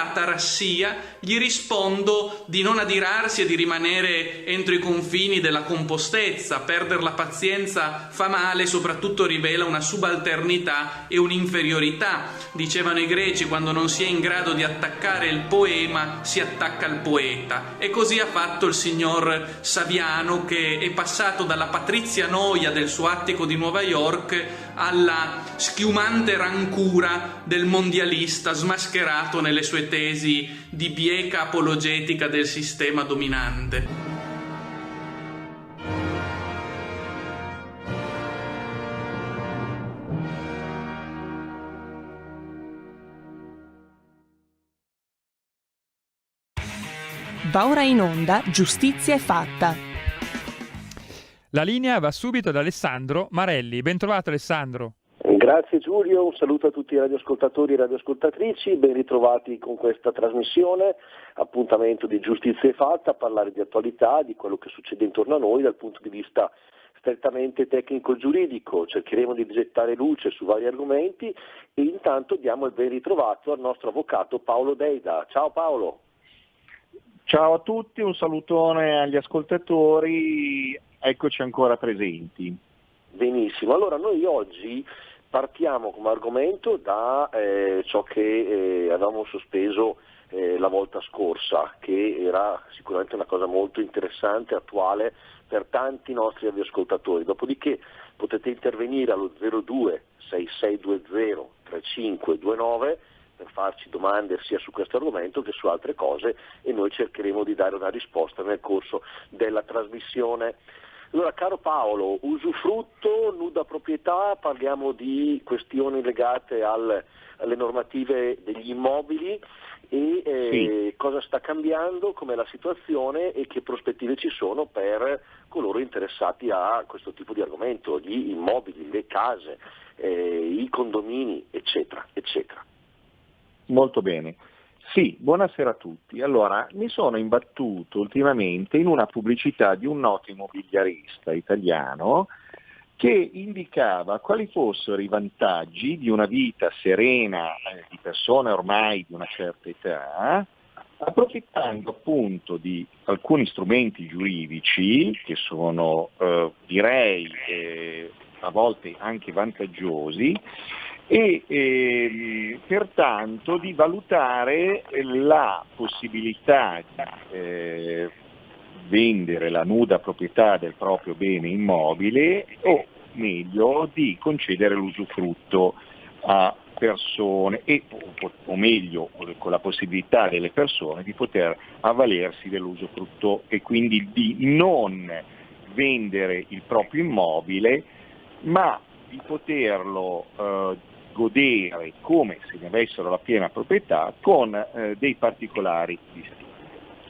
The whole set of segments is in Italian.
atarassia, gli rispondo di non adirarsi e di rimanere entro i confini della compostezza. Perdere la pazienza fa male, soprattutto rivela una subalternità e un'inferiorità. Dicevano i greci: quando non si è in grado di attaccare il poema, si attacca al poeta. E così ha fatto il signor Saviano, che è passato dalla patrizia noia del suo attico di Nuova York alla schiumante rancura del mondialista smascherato nelle sue tesi di bieca apologetica del sistema dominante. Va ora in onda Giustizia è fatta. La linea va subito ad Alessandro Marelli. Ben trovato, Alessandro. Grazie Giulio, un saluto a tutti i radioascoltatori e radioascoltatrici, ben ritrovati con questa trasmissione, appuntamento di Giustizia è fatta, a parlare di attualità, di quello che succede intorno a noi dal punto di vista strettamente tecnico-giuridico. Cercheremo di gettare luce su vari argomenti e intanto diamo il ben ritrovato al nostro avvocato Paolo Deida. Ciao Paolo. Ciao a tutti, un salutone agli ascoltatori, eccoci ancora presenti. Benissimo, allora noi oggi partiamo come argomento da ciò che avevamo sospeso la volta scorsa, che era sicuramente una cosa molto interessante, attuale per tanti nostri radioascoltatori. Dopodiché potete intervenire allo 02 6620 3529 per farci domande sia su questo argomento che su altre cose e noi cercheremo di dare una risposta nel corso della trasmissione. Allora, caro Paolo, usufrutto, nuda proprietà, parliamo di questioni legate alle normative degli immobili e cosa sta cambiando, com'è la situazione e che prospettive ci sono per coloro interessati a questo tipo di argomento, gli immobili, le case, i condomini, eccetera, eccetera. Molto bene. Sì, buonasera a tutti. Allora, mi sono imbattuto ultimamente in una pubblicità di un noto immobiliarista italiano che indicava quali fossero i vantaggi di una vita serena di persone ormai di una certa età, approfittando appunto di alcuni strumenti giuridici che sono, direi, a volte anche vantaggiosi, e pertanto di valutare la possibilità di vendere la nuda proprietà del proprio bene immobile o meglio di concedere l'usufrutto a persone o meglio con la possibilità delle persone di poter avvalersi dell'usufrutto e quindi di non vendere il proprio immobile ma di poterlo godere come se ne avessero la piena proprietà con dei particolari distinti.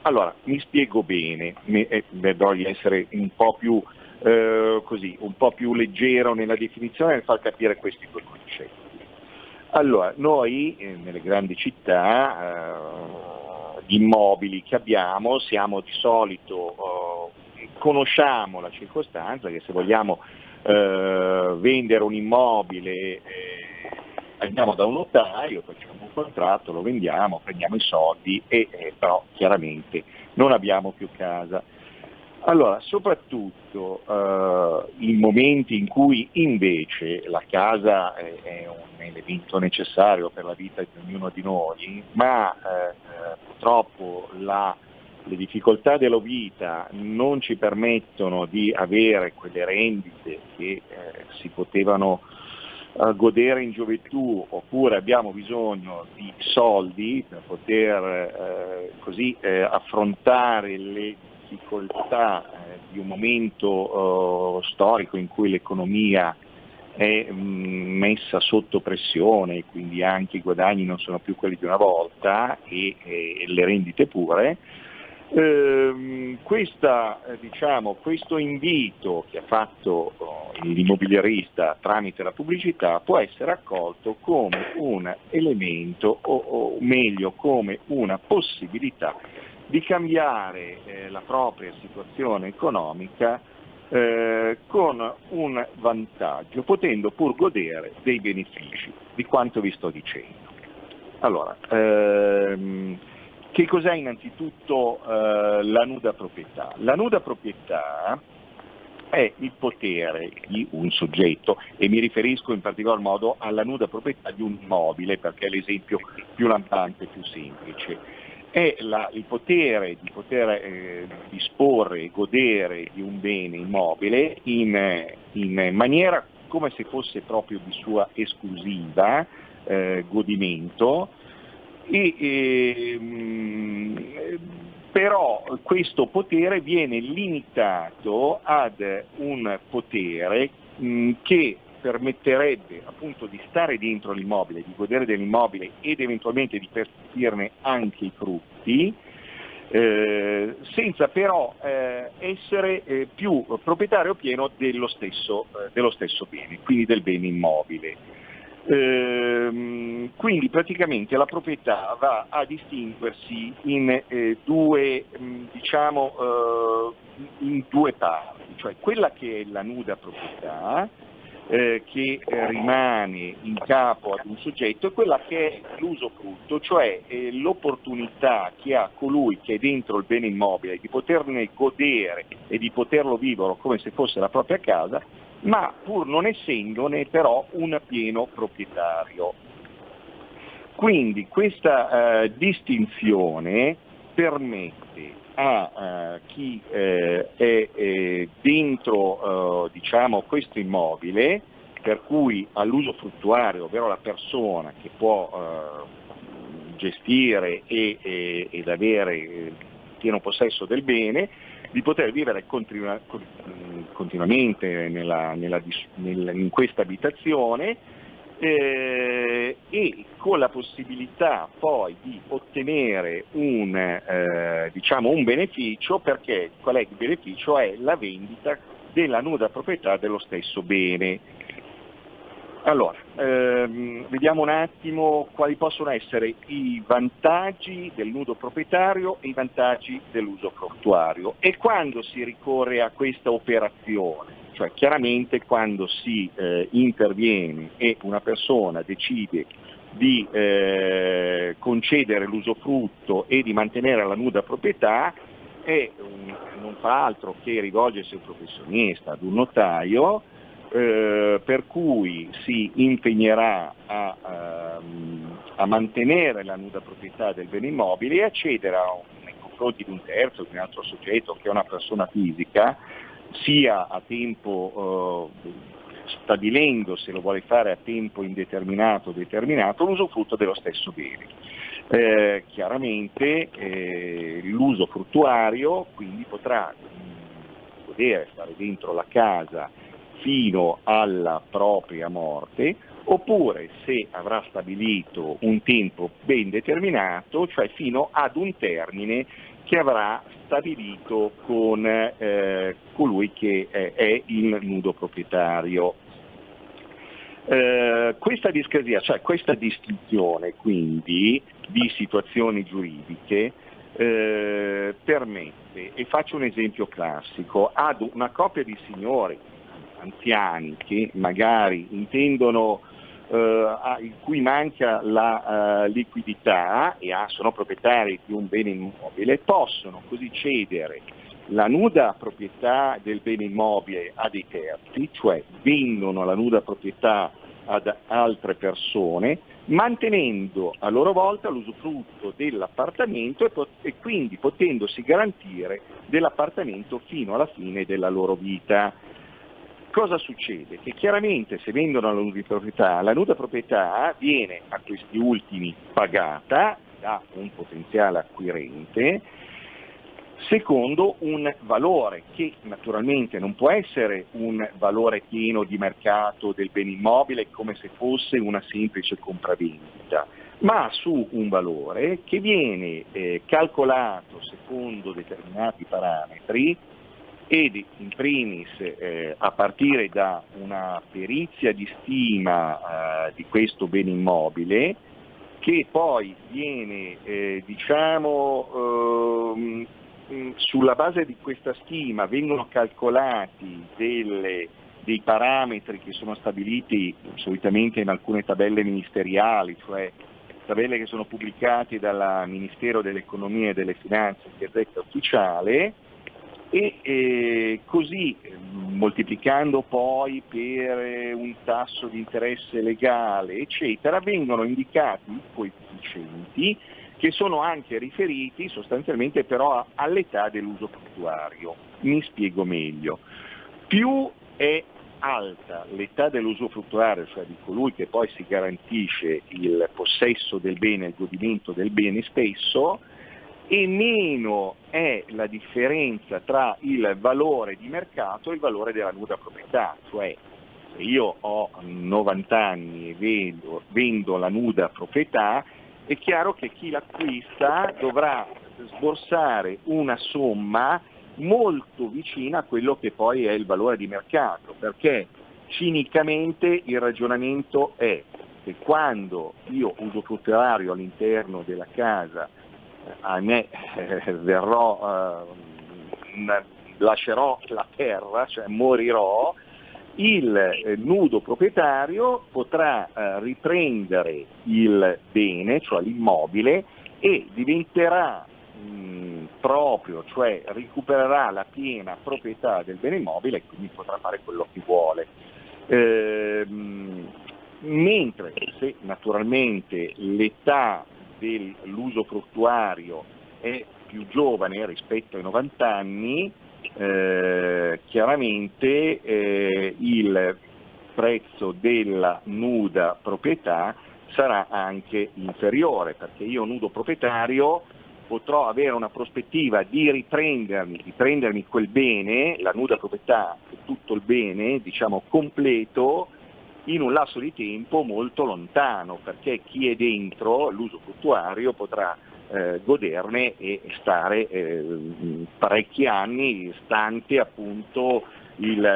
Allora, mi spiego bene, vedrò di essere un po' più un po' più leggero nella definizione e far capire questi due concetti. Allora, noi nelle grandi città gli immobili che abbiamo siamo di solito conosciamo la circostanza che se vogliamo vendere un immobile andiamo da un notaio, facciamo un contratto, lo vendiamo, prendiamo i soldi e però chiaramente non abbiamo più casa. Allora, soprattutto in momenti in cui invece la casa è un elemento necessario per la vita di ognuno di noi, ma purtroppo le difficoltà della vita non ci permettono di avere quelle rendite che si potevano godere in gioventù, oppure abbiamo bisogno di soldi per poter affrontare le difficoltà di un momento storico in cui l'economia è messa sotto pressione e quindi anche i guadagni non sono più quelli di una volta e le rendite pure. Questo invito che ha fatto l'immobiliarista tramite la pubblicità può essere accolto come un elemento o meglio come una possibilità di cambiare la propria situazione economica con un vantaggio, potendo pur godere dei benefici di quanto vi sto dicendo. Allora, Che cos'è innanzitutto la nuda proprietà? La nuda proprietà è il potere di un soggetto, e mi riferisco in particolar modo alla nuda proprietà di un immobile, perché è l'esempio più lampante, più semplice. È il potere di poter disporre e godere di un bene immobile in maniera come se fosse proprio di sua esclusiva godimento, però questo potere viene limitato ad un potere che permetterebbe appunto di stare dentro l'immobile, di godere dell'immobile ed eventualmente di percepirne anche i frutti, senza però essere più proprietario pieno dello stesso bene, quindi del bene immobile. Quindi praticamente la proprietà va a distinguersi in due parti, cioè quella che è la nuda proprietà, che rimane in capo ad un soggetto, e quella che è l'usufrutto, cioè l'opportunità che ha colui che è dentro il bene immobile di poterne godere e di poterlo vivere come se fosse la propria casa, ma pur non essendone però un pieno proprietario. Quindi questa distinzione permette a chi è dentro questo immobile, per cui all'usufruttuario, ovvero la persona che può gestire ed avere pieno possesso del bene, di poter vivere continuamente in questa abitazione, e con la possibilità poi di ottenere un beneficio, perché qual è il beneficio? È la vendita della nuda proprietà dello stesso bene. Allora, vediamo un attimo quali possono essere i vantaggi del nudo proprietario e i vantaggi dell'usufruttuario, e quando si ricorre a questa operazione. Cioè chiaramente quando si interviene e una persona decide di concedere l'usufrutto e di mantenere la nuda proprietà, non fa altro che rivolgersi a un professionista, ad un notaio, per cui si impegnerà a mantenere la nuda proprietà del bene immobile e accedere nei confronti di un terzo, di un altro soggetto che è una persona fisica, sia a tempo, stabilendo se lo vuole fare a tempo indeterminato o determinato, l'usufrutto dello stesso bene. Chiaramente l'usufruttuario quindi potrà godere, stare dentro la casa fino alla propria morte, oppure se avrà stabilito un tempo ben determinato, cioè fino ad un termine che avrà stabilito con colui che è il nudo proprietario. Questa discrasia, cioè questa distinzione quindi di situazioni giuridiche, permette, e faccio un esempio classico, ad una coppia di signori anziani che magari intendono, in cui manca la liquidità e sono proprietari di un bene immobile, possono così cedere la nuda proprietà del bene immobile a dei terzi, cioè vendono la nuda proprietà ad altre persone, mantenendo a loro volta l'usufrutto dell'appartamento e quindi potendosi garantire dell'appartamento fino alla fine della loro vita. Cosa succede? Che chiaramente se vendono la nuda proprietà viene a questi ultimi pagata da un potenziale acquirente secondo un valore che naturalmente non può essere un valore pieno di mercato del bene immobile come se fosse una semplice compravendita, ma su un valore che viene calcolato secondo determinati parametri, ed in primis a partire da una perizia di stima di questo bene immobile, che poi viene sulla base di questa stima vengono calcolati dei parametri che sono stabiliti solitamente in alcune tabelle ministeriali, cioè tabelle che sono pubblicate dal Ministero dell'Economia e delle Finanze in Gazzetta Ufficiale, e così moltiplicando poi per un tasso di interesse legale, eccetera, vengono indicati i coefficienti che sono anche riferiti sostanzialmente però all'età dell'usufruttuario. Mi spiego meglio. Più è alta l'età dell'usufruttuario, cioè di colui che poi si garantisce il possesso del bene, il godimento del bene spesso, e meno è la differenza tra il valore di mercato e il valore della nuda proprietà. Cioè, se io ho 90 anni e vendo la nuda proprietà, è chiaro che chi l'acquista dovrà sborsare una somma molto vicina a quello che poi è il valore di mercato, perché cinicamente il ragionamento è che quando io usufrutturario all'interno della casa lascerò la terra, cioè morirò, il nudo proprietario potrà riprendere il bene, cioè l'immobile, e diventerà proprio, cioè recupererà la piena proprietà del bene immobile e quindi potrà fare quello che vuole. Mentre se naturalmente l'età dell'usufruttuario è più giovane rispetto ai 90 anni, chiaramente il prezzo della nuda proprietà sarà anche inferiore, perché io nudo proprietario potrò avere una prospettiva di riprendermi quel bene, la nuda proprietà e tutto il bene, diciamo completo, in un lasso di tempo molto lontano, perché chi è dentro, l'usufruttuario, potrà goderne e stare parecchi anni, stante appunto l'età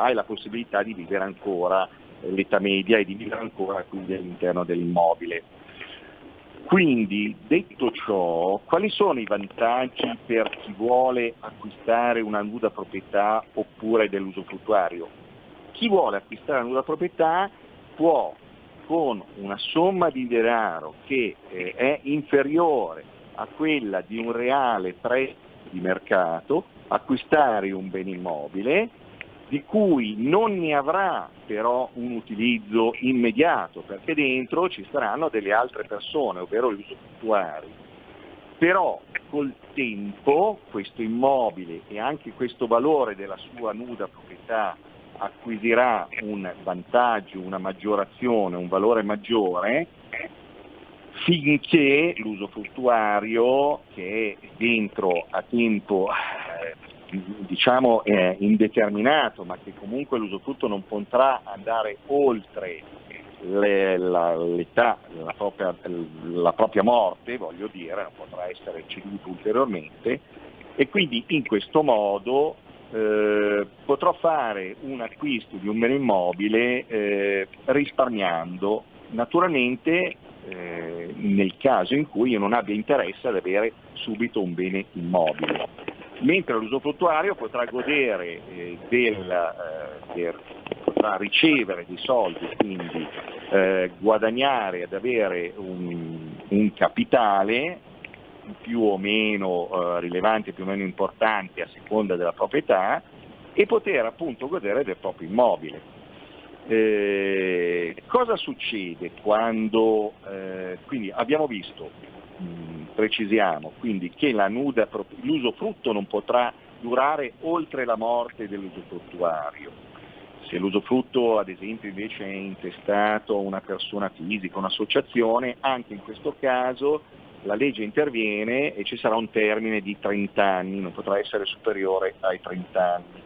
e la possibilità di vivere ancora, l'età media, e di vivere ancora quindi all'interno dell'immobile. Quindi, detto ciò, quali sono i vantaggi per chi vuole acquistare una nuda proprietà oppure dell'usufruttuario? Chi vuole acquistare una nuda proprietà può, con una somma di denaro che è inferiore a quella di un reale prezzo di mercato, acquistare un bene immobile di cui non ne avrà però un utilizzo immediato, perché dentro ci saranno delle altre persone, ovvero gli usufruttuari. Però col tempo questo immobile e anche questo valore della sua nuda proprietà acquisirà un vantaggio, una maggiorazione, un valore maggiore, finché l'usufruttuario, che è dentro a tempo diciamo indeterminato, ma che comunque l'usufrutto non potrà andare oltre l'età, la propria morte, voglio dire, non potrà essere ceduto ulteriormente, e quindi in questo modo potrò fare un acquisto di un bene immobile risparmiando, naturalmente nel caso in cui io non abbia interesse ad avere subito un bene immobile, mentre l'usufruttuario potrà godere potrà ricevere dei soldi, quindi guadagnare ad avere un capitale più o meno rilevante, più o meno importante a seconda della proprietà, e poter appunto godere del proprio immobile. Cosa succede quando, quindi abbiamo visto, precisiamo quindi che l'usufrutto non potrà durare oltre la morte dell'usufruttuario. Se l'usufrutto ad esempio invece è intestato a una persona fisica, un'associazione, anche in questo caso la legge interviene e ci sarà un termine di 30 anni, non potrà essere superiore ai 30 anni.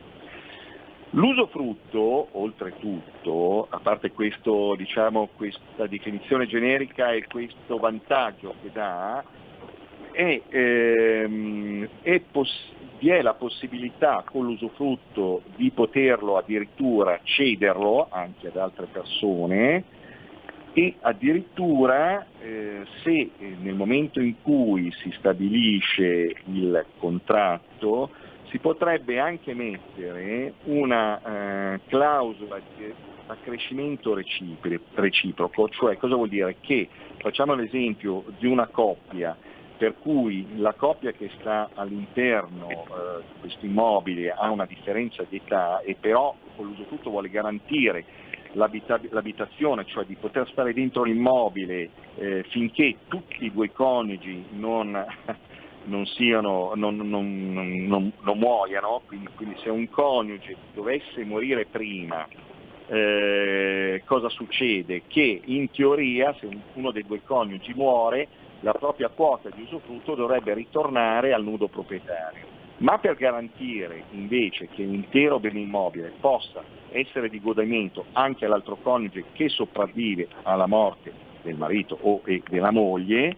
L'usufrutto, oltretutto, a parte questo, diciamo, questa definizione generica e questo vantaggio che dà, vi è la possibilità con l'usufrutto di poterlo addirittura cederlo anche ad altre persone, e addirittura se nel momento in cui si stabilisce il contratto si potrebbe anche mettere una clausola accrescimento reciproco, cioè cosa vuol dire? Che facciamo l'esempio di una coppia per cui la coppia che sta all'interno di questo immobile ha una differenza di età e però con l'usufrutto vuole garantire l'abitazione, cioè di poter stare dentro l'immobile finché tutti i due coniugi non muoiano, quindi se un coniuge dovesse morire prima, cosa succede? Che in teoria se uno dei due coniugi muore, la propria quota di usufrutto dovrebbe ritornare al nudo proprietario. Ma per garantire invece che l'intero bene immobile possa essere di godimento anche all'altro coniuge che sopravvive alla morte del marito o della moglie,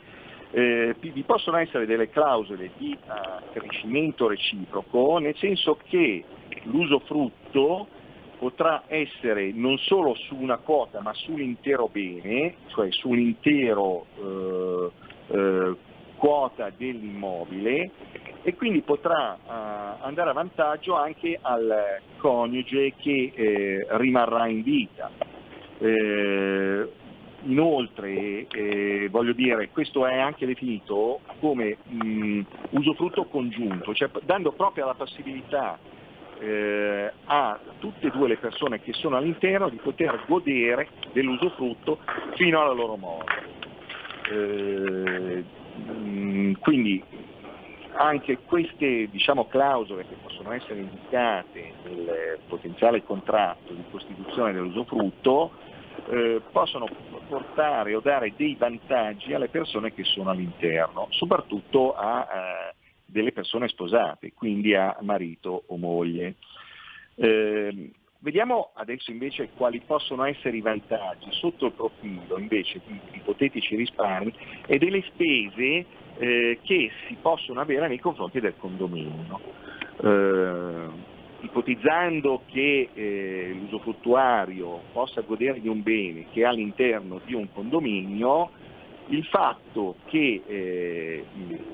vi possono essere delle clausole di accrescimento reciproco, nel senso che l'usufrutto potrà essere non solo su una quota ma sull'intero bene, cioè sull'intero quota dell'immobile, e quindi potrà andare a vantaggio anche al coniuge che rimarrà in vita. Inoltre, voglio dire, questo è anche definito come usufrutto congiunto, cioè dando proprio la possibilità a tutte e due le persone che sono all'interno di poter godere dell'usufrutto fino alla loro morte. Quindi anche queste clausole che possono essere indicate nel potenziale contratto di costituzione dell'usufrutto possono portare o dare dei vantaggi alle persone che sono all'interno, soprattutto a delle persone sposate, quindi a marito o moglie. Vediamo adesso invece quali possono essere i vantaggi sotto il profilo invece di ipotetici risparmi e delle spese che si possono avere nei confronti del condominio. Ipotizzando che l'usufruttuario possa godere di un bene che è all'interno di un condominio, il fatto che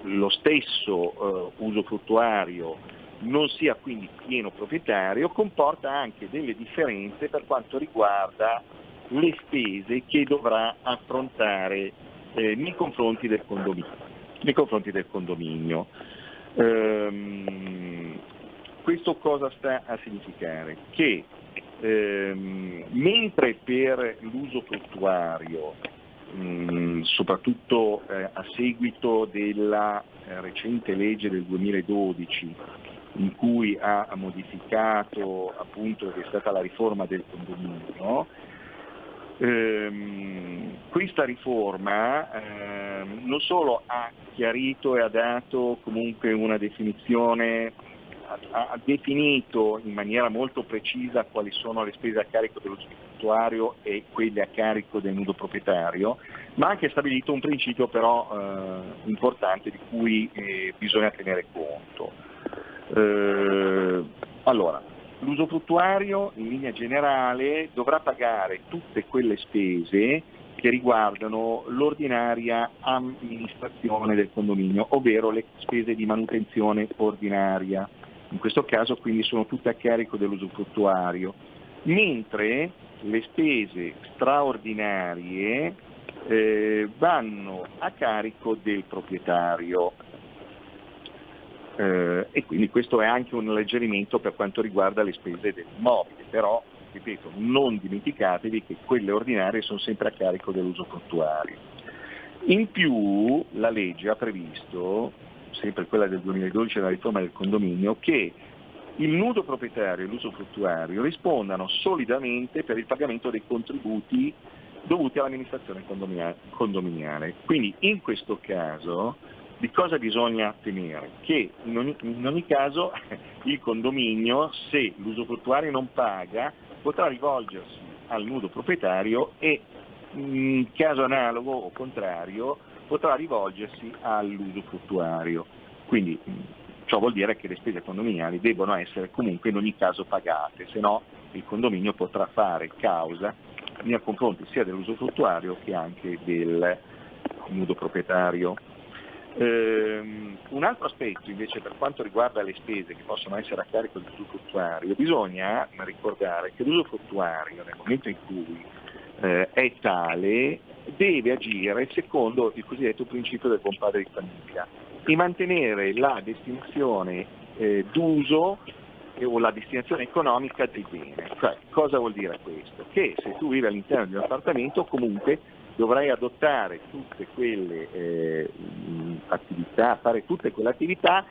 lo stesso usufruttuario non sia quindi pieno proprietario comporta anche delle differenze per quanto riguarda le spese che dovrà affrontare nei confronti del condominio. Questo cosa sta a significare? Che mentre per l'usufruttuario, soprattutto a seguito della recente legge del 2012, in cui ha modificato appunto che è stata la riforma del condominio, questa riforma non solo ha chiarito e ha dato comunque una definizione, ha definito in maniera molto precisa quali sono le spese a carico dell'usufruttuario e quelle a carico del nudo proprietario, ma ha anche stabilito un principio però importante di cui bisogna tenere conto. Allora, l'usufruttuario in linea generale dovrà pagare tutte quelle spese che riguardano l'ordinaria amministrazione del condominio, ovvero le spese di manutenzione ordinaria. In questo caso quindi sono tutte a carico dell'usufruttuario, mentre le spese straordinarie vanno a carico del proprietario. E quindi questo è anche un alleggerimento per quanto riguarda le spese dell'immobile, però ripeto, non dimenticatevi che quelle ordinarie sono sempre a carico dell'usufruttuario. In più la legge ha previsto, sempre quella del 2012, la riforma del condominio, che il nudo proprietario e l'usufruttuario rispondano solidamente per il pagamento dei contributi dovuti all'amministrazione condominiale. Quindi in questo caso di cosa bisogna tenere? Che in ogni caso il condominio, se l'usufruttuario non paga, potrà rivolgersi al nudo proprietario e in caso analogo o contrario potrà rivolgersi all'usufruttuario. Quindi ciò vuol dire che le spese condominiali debbono essere comunque in ogni caso pagate, se no il condominio potrà fare causa nei confronti sia dell'usufruttuario che anche del nudo proprietario. Un altro aspetto invece per quanto riguarda le spese che possono essere a carico dell'usufruttuario, bisogna ricordare che l'usufruttuario nel momento in cui è tale deve agire secondo il cosiddetto principio del buon padre di famiglia e mantenere la destinazione d'uso o la destinazione economica del bene. Cioè, cosa vuol dire questo? Che se tu vivi all'interno di un appartamento comunque dovrai adottare tutte quelle attività, fare tutte quelle attività,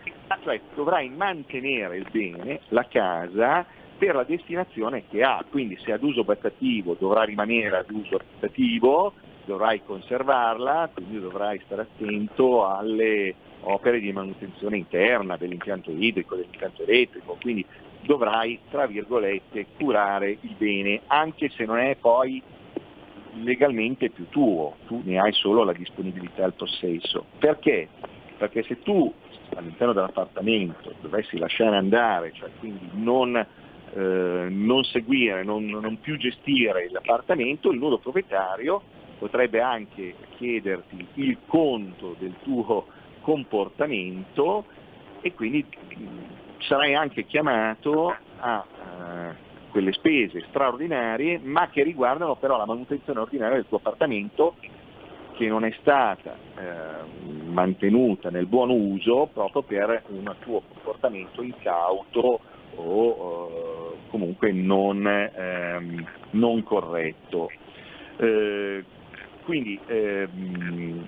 cioè dovrai mantenere il bene, la casa, per la destinazione che ha, quindi se ad uso abitativo dovrà rimanere ad uso abitativo, dovrai conservarla, quindi dovrai stare attento alle opere di manutenzione interna dell'impianto idrico, dell'impianto elettrico, quindi dovrai, tra virgolette, curare il bene, anche se non è poi legalmente più tuo, tu ne hai solo la disponibilità al possesso. Perché? Perché se tu all'interno dell'appartamento dovessi lasciare andare, cioè quindi non seguire, non più gestire l'appartamento, il nuovo proprietario potrebbe anche chiederti il conto del tuo comportamento e quindi sarai anche chiamato a quelle spese straordinarie, ma che riguardano però la manutenzione ordinaria del tuo appartamento, che non è stata mantenuta nel buon uso proprio per un tuo comportamento incauto o comunque non corretto. Quindi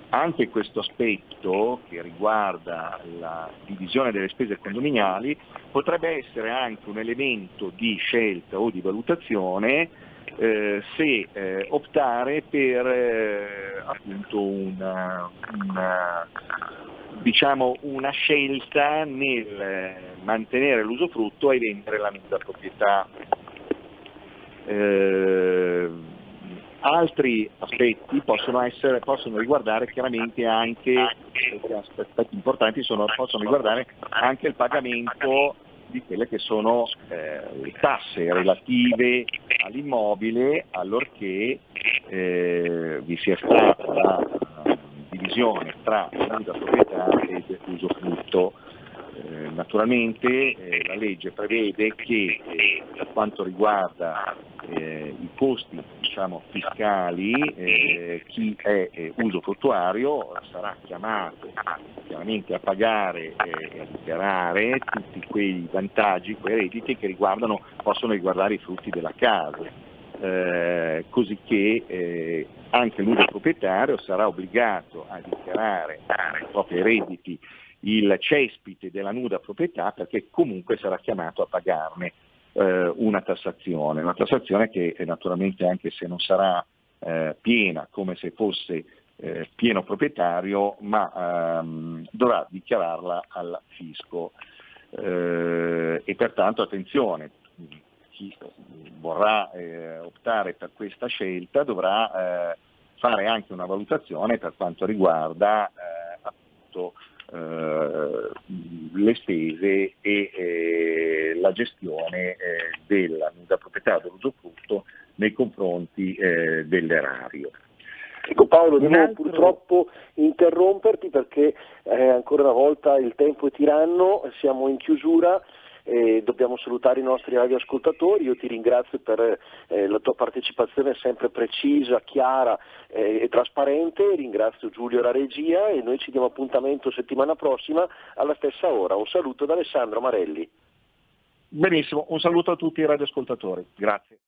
anche questo aspetto che riguarda la divisione delle spese condominiali potrebbe essere anche un elemento di scelta o di valutazione se optare per appunto una scelta nel mantenere l'usufrutto e vendere la nuda proprietà. Altri aspetti possono riguardare chiaramente anche, aspetti importanti possono riguardare anche il pagamento di quelle che sono le tasse relative all'immobile, allorché vi sia stata la divisione tra nuda proprietà ed usufrutto. Naturalmente la legge prevede che per quanto riguarda i costi fiscali, chi è usufruttuario sarà chiamato chiaramente a pagare e a dichiarare tutti quei vantaggi, quei redditi che possono riguardare i frutti della casa, così che anche l'uso proprietario sarà obbligato a dichiarare ai propri redditi il cespite della nuda proprietà, perché comunque sarà chiamato a pagarne una tassazione che naturalmente, anche se non sarà piena come se fosse pieno proprietario, ma dovrà dichiararla al fisco e pertanto attenzione, chi vorrà optare per questa scelta dovrà fare anche una valutazione per quanto riguarda appunto le spese e la gestione della nuda proprietà dell'usufrutto nei confronti dell'erario. Ecco Paolo, devo purtroppo interromperti perché ancora una volta il tempo è tiranno, siamo in chiusura. Dobbiamo salutare i nostri radioascoltatori. Io ti ringrazio per la tua partecipazione sempre precisa, chiara e trasparente. Ringrazio Giulio la regia e noi ci diamo appuntamento settimana prossima alla stessa ora. Un saluto da Alessandro Marelli. Benissimo, un saluto a tutti i radioascoltatori. Grazie.